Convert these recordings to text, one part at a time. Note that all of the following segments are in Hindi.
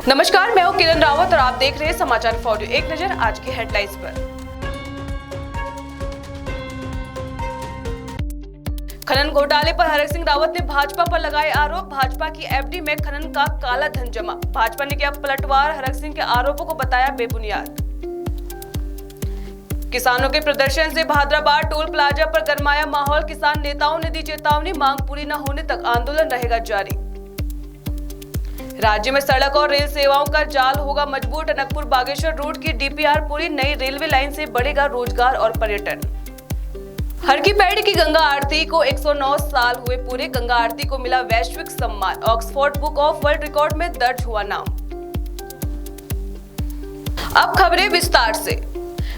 नमस्कार, मैं हूं किरण रावत और आप देख रहे हैं समाचार फॉर यू। एक नजर आज की हेडलाइंस पर। खनन घोटाले पर हरक सिंह रावत ने भाजपा पर लगाए आरोप। भाजपा की एफडी में खनन का काला धन जमा। भाजपा ने किया पलटवार, हरक सिंह के आरोपों को बताया बेबुनियाद। किसानों के प्रदर्शन से भादराबाद टोल प्लाजा पर गरमाया माहौल। किसान नेताओं ने दी चेतावनी, मांग पूरी न होने तक आंदोलन रहेगा जारी। राज्य में सड़क और रेल सेवाओं का जाल होगा मजबूत। टनकपुर बागेश्वर रूट की डीपीआर पूरी, नई रेलवे लाइन से बढ़ेगा रोजगार और पर्यटन। हर की पैड़ी की गंगा आरती को 109 साल हुए पूरे। गंगा आरती को मिला वैश्विक सम्मान। Oxford book of world record में दर्ज हुआ नाम। अब खबरें विस्तार से।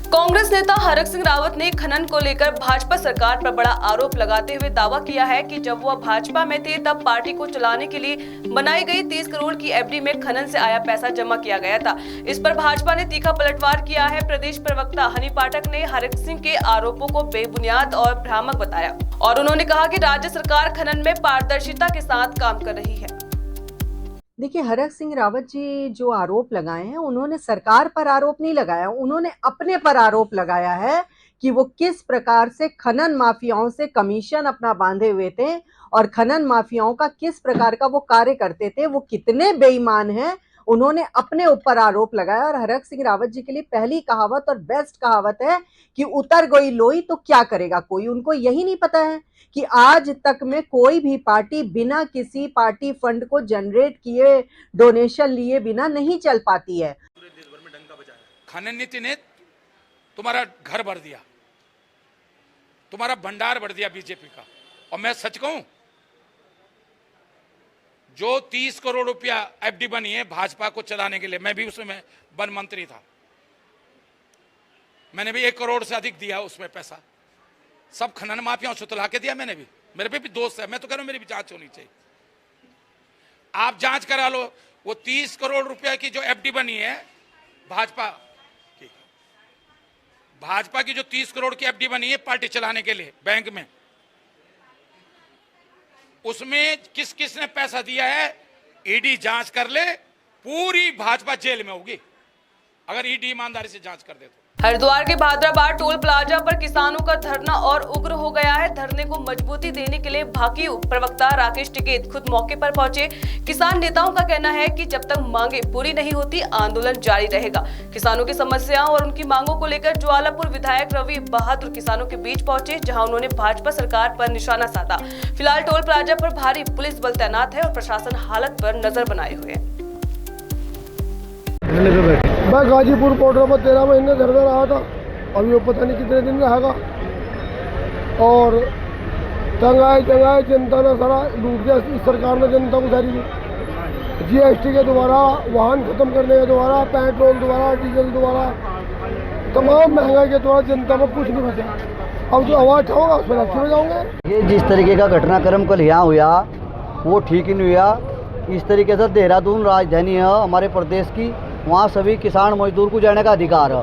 कांग्रेस नेता हरक सिंह रावत ने खनन को लेकर भाजपा सरकार पर बड़ा आरोप लगाते हुए दावा किया है कि जब वह भाजपा में थे तब पार्टी को चलाने के लिए बनाई गई 30 करोड़ की एफडी में खनन से आया पैसा जमा किया गया था। इस पर भाजपा ने तीखा पलटवार किया है। प्रदेश प्रवक्ता हनी पाठक ने हरक सिंह के आरोपों को बेबुनियाद और भ्रामक बताया और उन्होंने कहा कि राज्य सरकार खनन में पारदर्शिता के साथ काम कर रही है। देखिए, हरक सिंह रावत जी जो आरोप लगाए हैं, उन्होंने सरकार पर आरोप नहीं लगाया, उन्होंने अपने पर आरोप लगाया है कि वो किस प्रकार से खनन माफियाओं से कमीशन अपना बांधे हुए थे और खनन माफियाओं का किस प्रकार का वो कार्य करते थे, वो कितने बेईमान हैं, उन्होंने अपने ऊपर आरोप लगाया। और हरक सिंह रावत जी के लिए पहली कहावत और बेस्ट कहावत है कि उतर गई लोई तो क्या करेगा कोई। उनको यही नहीं पता है कि आज तक में कोई भी पार्टी बिना किसी पार्टी फंड को जनरेट किए, डोनेशन लिए बिना नहीं चल पाती है। देश भर में डंका बजाया। खनन नीति ने तुम्हारा घर भर दिया, तुम्हारा भंडार भर दिया बीजेपी का। और मैं सच कहूं, जो 30 करोड़ रुपया एफडी बनी है भाजपा को चलाने के लिए, मैं भी उसमें वन मंत्री था, मैंने भी 1 करोड़ से अधिक दिया उसमें पैसा। सब खनन माफियाओं से सुतला के दिया मैंने भी। मेरे पे भी दोस्त है, मैं तो कह रहा हूं मेरी भी जांच होनी चाहिए। आप जांच करा लो। वो 30 करोड़ रुपया की जो एफडी बनी है भाजपा की जो 30 करोड़ की एफडी बनी है पार्टी चलाने के लिए बैंक में, उसमें किस किस ने पैसा दिया है ईडी जांच कर ले। पूरी भाजपा जेल में होगी अगर ईडी ईमानदारी से जांच कर दे तो। हरिद्वार के भादराबाद टोल प्लाजा पर किसानों का धरना और उग्र हो गया है। धरने को मजबूती देने के लिए भाकी प्रवक्ता राकेश टिकैत खुद मौके पर पहुंचे। किसान नेताओं का कहना है कि जब तक मांगे पूरी नहीं होती आंदोलन जारी रहेगा। किसानों की समस्याओं और उनकी मांगों को लेकर ज्वालापुर विधायक रवि बहादुर किसानों के बीच पहुंचे, जहां उन्होंने भाजपा सरकार पर निशाना साधा। फिलहाल टोल प्लाजा पर भारी पुलिस बल तैनात है और प्रशासन हालत पर नजर बनाए हुए है। मैं गाजीपुर बॉर्डर पर 13 महीने धरना रहा था, अभी वो पता नहीं कितने दिन रहेगा। और चंगाए जनता ने सारा लूट दिया इस सरकार ने जनता को सारी। जीएसटी के द्वारा, वाहन खत्म करने के द्वारा, पेट्रोल द्वारा, डीजल द्वारा, तमाम महंगाई के द्वारा जनता को कुछ नहीं बचा। अब जो आवाज होगा उस पर अच्छे हो जाओगे। ये जिस तरीके का घटनाक्रम कल यहाँ हुआ वो ठीक ही नहीं हुआ। इस तरीके से देहरादून राजधानी है हमारे प्रदेश की, वहाँ सभी किसान मजदूर को जाने का अधिकार है,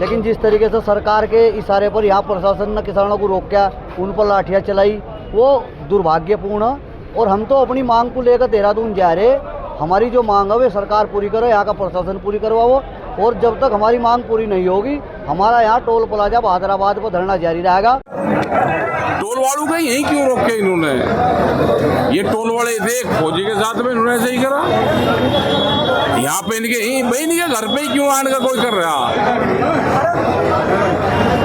लेकिन जिस तरीके से सरकार के इशारे पर यहाँ प्रशासन ने किसानों को रोका, उन पर लाठियाँ चलाई, वो दुर्भाग्यपूर्ण है। और हम तो अपनी मांग को लेकर देहरादून जा रहे। हमारी जो मांग है वे सरकार पूरी करे, यहाँ का प्रशासन पूरी करवाओ। और जब तक हमारी मांग पूरी नहीं होगी हमारा यहाँ टोल प्लाजा भादराबाद पर धरना जारी रहेगा। टोल वालों का यही क्यों रोके इन्होंने? ये टोल वाले देख फौजी के साथ में इन्होंने सही करा। यहाँ पे इनके ही इनके घर पे ही क्यों आने का कोई कर रहा?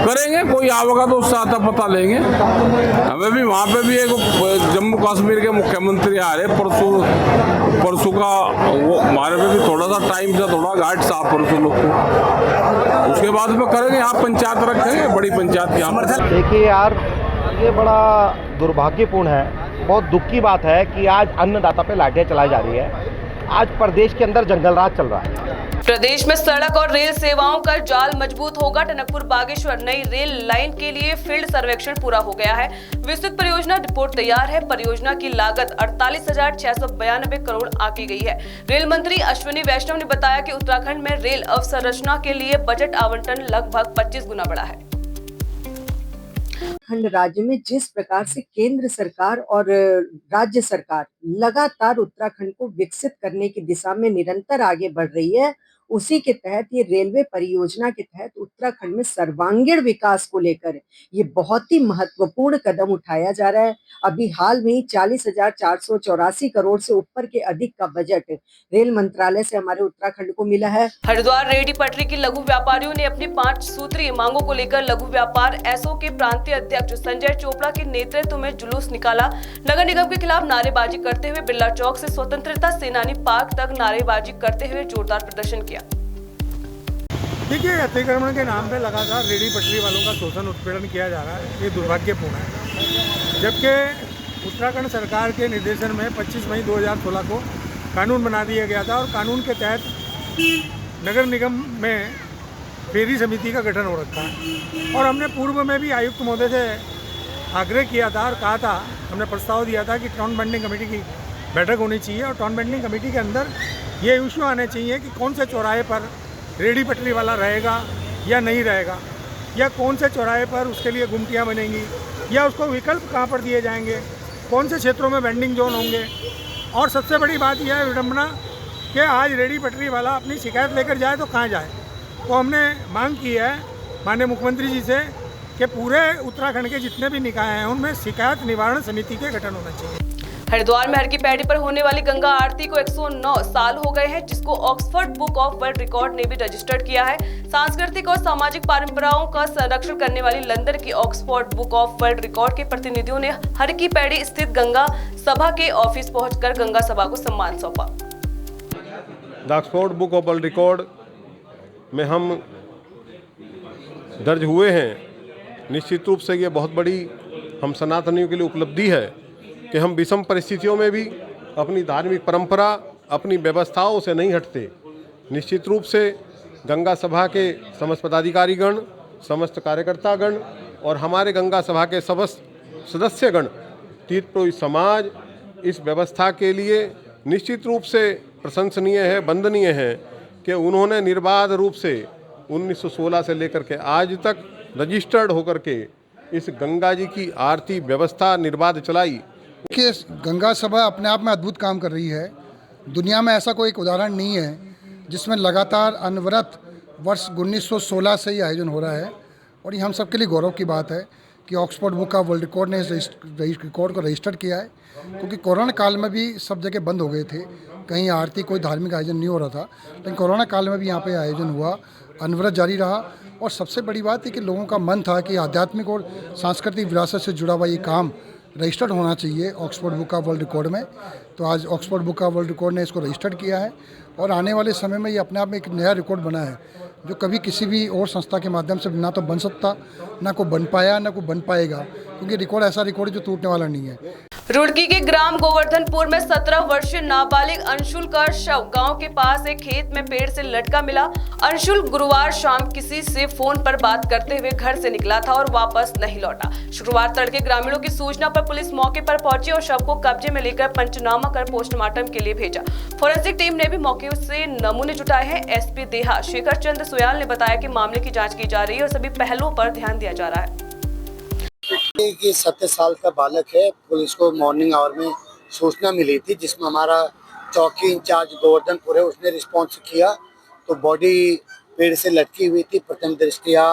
करेंगे, कोई आवेगा तो उससे आता पता लेंगे। हमें भी वहाँ पे भी एक जम्मू कश्मीर के मुख्यमंत्री आ रहे परसों का, वो हमारे पे भी थोड़ा सा टाइम से थोड़ा घाट साफ परसों लोग को, उसके बाद में करेंगे। यहाँ पंचायत रखेंगे, बड़ी पंचायत की समर्थन। देखिए यार, ये बड़ा दुर्भाग्यपूर्ण है, बहुत दुख की बात है कि आज अन्नदाता पे लाठियां चलाई जा रही है। आज प्रदेश के अंदर जंगल राज चल रहा है। प्रदेश में सड़क और रेल सेवाओं का जाल मजबूत होगा। टनकपुर बागेश्वर नई रेल लाइन के लिए फील्ड सर्वेक्षण पूरा हो गया है। विस्तृत परियोजना रिपोर्ट तैयार है। परियोजना की लागत 48,692 करोड़ आंकी गई है। रेल मंत्री अश्विनी वैष्णव ने बताया कि उत्तराखंड में रेल अवसंरचना के लिए बजट आवंटन लगभग 25 गुना बढ़ा है। खंड राज्य में जिस प्रकार से केंद्र सरकार और राज्य सरकार लगातार उत्तराखंड को विकसित करने की दिशा में निरंतर आगे बढ़ रही है, उसी के तहत ये रेलवे परियोजना के तहत उत्तराखंड में सर्वांगीण विकास को लेकर ये बहुत ही महत्वपूर्ण कदम उठाया जा रहा है। अभी हाल में ही 40,484 करोड़ से ऊपर के अधिक का बजट रेल मंत्रालय से हमारे उत्तराखंड को मिला है। हरिद्वार रेहड़ी पटरी के लघु व्यापारियों ने अपनी 5 सूत्रीय मांगों को लेकर लघु व्यापार एसओ के प्रांतीय अध्यक्ष संजय चोपड़ा के नेतृत्व में जुलूस निकाला। नगर निगम के खिलाफ नारेबाजी करते हुए बिरला चौक से स्वतंत्रता सेनानी पार्क तक नारेबाजी करते हुए जोरदार प्रदर्शन किया। देखिए, अतिक्रमण के नाम पे लगातार रेहड़ी पटरी वालों का शोषण उत्पीड़न किया जा रहा है, ये दुर्भाग्यपूर्ण है। जबकि उत्तराखंड सरकार के निर्देशन में 25 मई 2016 को कानून बना दिया गया था और कानून के तहत नगर निगम में फेरी समिति का गठन हो रखा है। और हमने पूर्व में भी आयुक्त महोदय से आग्रह किया था और कहा था, हमने प्रस्ताव दिया था कि टाउन बेंडिंग कमेटी की बैठक होनी चाहिए और टाउन बेंडिंग कमेटी के अंदर ये इशू आने चाहिए कि कौन से चौराहे पर रेहड़ी पटरी वाला रहेगा या नहीं रहेगा, या कौन से चौराहे पर उसके लिए गुमटियाँ बनेंगी, या उसको विकल्प कहाँ पर दिए जाएंगे, कौन से क्षेत्रों में वेंडिंग जोन होंगे। और सबसे बड़ी बात यह है विडम्बना कि आज रेहड़ी पटरी वाला अपनी शिकायत लेकर जाए तो कहाँ जाए। तो हमने मांग की है माननीय मुख्यमंत्री जी से कि पूरे उत्तराखंड के जितने भी निकाय हैं उनमें शिकायत निवारण समिति के गठन होना चाहिए। हरिद्वार में हर की पैड़ी पर होने वाली गंगा आरती को 109 साल हो गए हैं, जिसको Oxford book of world record ने भी रजिस्टर्ड किया है। सांस्कृतिक और सामाजिक परंपराओं का संरक्षण करने वाली लंदन की Oxford book of world record के प्रतिनिधियों ने हर की पैड़ी स्थित गंगा सभा के ऑफिस पहुंचकर गंगा सभा को सम्मान सौंपा। The Oxford book of world record में हम दर्ज हुए हैं। निश्चित रूप से ये बहुत बड़ी हम सनातनियों के लिए उपलब्धि है कि हम विषम परिस्थितियों में भी अपनी धार्मिक परंपरा, अपनी व्यवस्थाओं से नहीं हटते। निश्चित रूप से गंगा सभा के समस्त पदाधिकारीगण, समस्त कार्यकर्तागण और हमारे गंगा सभा के समस्त सदस्यगण, तीर्थपुरोहित समाज इस व्यवस्था के लिए निश्चित रूप से प्रशंसनीय है, वंदनीय है कि उन्होंने निर्बाध रूप से 1916 से लेकर के आज तक रजिस्टर्ड होकर के इस गंगा जी की आरती व्यवस्था निर्बाध चलाई। देखिए, गंगा सभा अपने आप में अद्भुत काम कर रही है। दुनिया में ऐसा कोई एक उदाहरण नहीं है जिसमें लगातार अनवरत वर्ष 1916 से ही आयोजन हो रहा है। और ये हम सब के लिए गौरव की बात है कि Oxford book of world record ने इस रिकॉर्ड को रजिस्टर किया है, क्योंकि कोरोना काल में भी सब जगह बंद हो गए थे, कहीं आरती कोई धार्मिक आयोजन नहीं हो रहा था, लेकिन कोरोना काल में भी यहाँ पे आयोजन हुआ, अनवरत जारी रहा। और सबसे बड़ी बात है कि लोगों का मन था कि आध्यात्मिक और सांस्कृतिक विरासत से जुड़ा हुआ ये काम रजिस्टर्ड होना चाहिए Oxford book of world record में। तो आज Oxford book of world record ने इसको रजिस्टर्ड किया है और आने वाले समय में ये अपने आप में एक नया रिकॉर्ड बना है जो कभी किसी भी और संस्था के माध्यम से ना तो बन सकता, ना को बन पाया, ना को बन पाएगा, क्योंकि रिकॉर्ड ऐसा रिकॉर्ड जो टूटने वाला नहीं है। रुड़की के ग्राम गोवर्धनपुर में 17 वर्षीय नाबालिग अंशुल का शव गांव के पास एक खेत में पेड़ से लटका मिला। अंशुल गुरुवार शाम किसी से फोन पर बात करते हुए घर से निकला था और वापस नहीं लौटा। शुक्रवार तड़के ग्रामीणों की सूचना पर पुलिस मौके पर पहुंची और शव को कब्जे में लेकर पंचनामा कर पोस्टमार्टम के लिए भेजा। फोरेंसिक टीम ने भी मौके से नमूने जुटाए हैं। एसपी देहा शेखर चंद्र सुयाल ने बताया कि मामले की जाँच की जा रही है और सभी पहलुओं पर ध्यान दिया जा रहा है। कि 17 साल का बालक है। पुलिस को मॉर्निंग आवर में सूचना मिली थी, जिसमें हमारा चौकी इंचार्ज गोवर्धनपुर है, उसने रिस्पॉन्स किया तो बॉडी पेड़ से लटकी हुई थी। प्रथम दृष्टया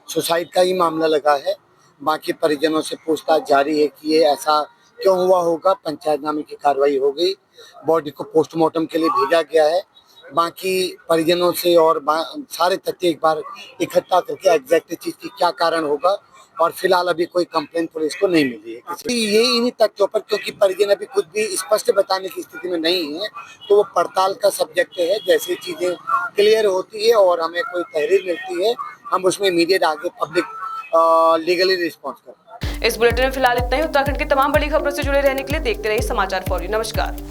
सुसाइड का ही मामला लगा है। बाकी परिजनों से पूछताछ जारी है कि ये ऐसा क्यों हुआ होगा। पंचायतनामे की कार्रवाई हो गई, बॉडी को पोस्टमार्टम के लिए भेजा गया है। बाकी परिजनों से और सारे तथ्य एक बार इकट्ठा करके एग्जैक्ट चीज की क्या कारण होगा। और फिलहाल अभी कोई कंप्लेन पुलिस को नहीं मिली है किसी। ये इन्हीं तथ्यों पर, क्योंकि परिजन अभी खुद भी स्पष्ट बताने की स्थिति में नहीं है, तो वो पड़ताल का सब्जेक्ट है। जैसे चीजें क्लियर होती है और हमें कोई तहरीर मिलती है, हम उसमें इमीडिएट आगे पब्लिक लीगली रिस्पॉन्स करते हैं। इस बुलेटिन में फिलहाल इतना ही। उत्तराखंड की तमाम बड़ी खबरों से जुड़े रहने के लिए देखते रहिए समाचार फॉर यू। नमस्कार।